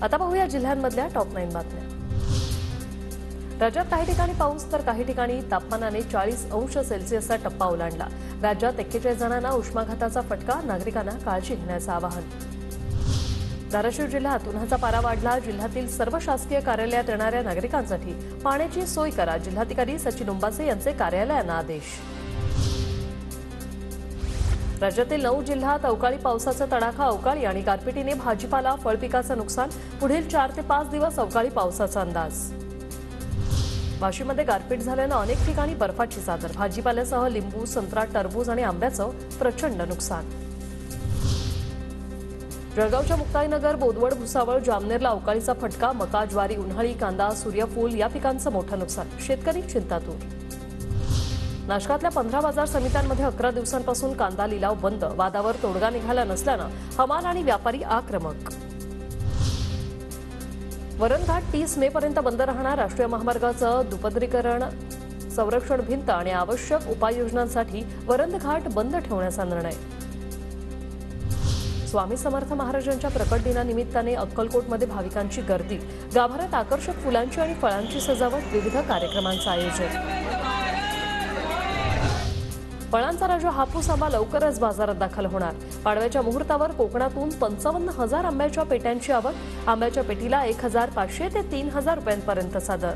आता पाहूया जिल्ह्यांमधल्या टॉप 9 बातम्या। राज्यात काही ठिकाणी पाऊस तर काही ठिकाणी तापमानाने 40 अंश सेल्सिअसचा टप्पा ओलांडला। राज्यात 41 जणांना उष्माघाताचा फटका, नागरिकांना काळजी घेण्याचं आवाहन। धाराशिव जिल्ह्यात उन्हाचा पारा वाढला। जिल्ह्यातील सर्व शासकीय कार्यालयात येणाऱ्या नागरिकांसाठी पाण्याची सोय करा, जिल्हाधिकारी सचिन उंबासे यांचे कार्यालयानं आदेश। राज्यातील 9 जिल्ह्यात अवकाळी पावसाचा तडाखा। अवकाळी आणि गारपिटीने भाजीपाला, फळ पिकाचं नुकसान। पुढील 4 ते 5 दिवस अवकाळी पावसाचा अंदाज। वाशीमध्ये गारपीट झाल्यानं अनेक ठिकाणी बर्फाची चादर। भाजीपाल्यासह लिंबू, संत्रा, टरबूज आणि आंब्याचं प्रचंड नुकसान। जळगावच्या मुक्ताईनगर, बोदवड, भुसावळ, जामनेरला अवकाळीचा फटका। मका, ज्वारी, उन्हाळी, कांदा, सूर्यफूल या पिकांचं मोठं नुकसान। शेतकरी चिंतातूर। नाशकातल्या 15 बाजार समित्यांमध्ये 11 दिवसांपासून कांदा लिलाव बंद। वादावर तोडगा निघाला नसल्यानं हमाल आणि व्यापारी आक्रमक। वरणघाट 30 मे पर्यंत बंद राहणार। राष्ट्रीय महामार्गाचं दुपदरीकरण, संरक्षण भिंत आणि आवश्यक उपाययोजनांसाठी वरणघाट बंद ठेवण्याचा निर्णय। स्वामी समर्थ महाराजांच्या प्रकट दिनानिमित्ताने अक्कलकोटमध्ये भाविकांची गर्दी। गाभाऱ्यात आकर्षक फुलांची आणि फळांची सजावट, विविध कार्यक्रमांचं आयोजन। फळांचा राजा हापूस आंबा लवकरच बाजारात दाखल होणार। पाडव्याच्या मुहूर्तावर कोकणातून 55,000 आंब्याच्या पेट्यांची आवक। आंब्याच्या पेटीला 1,500 ते 3,000 रुपयांपर्यंतचा दर।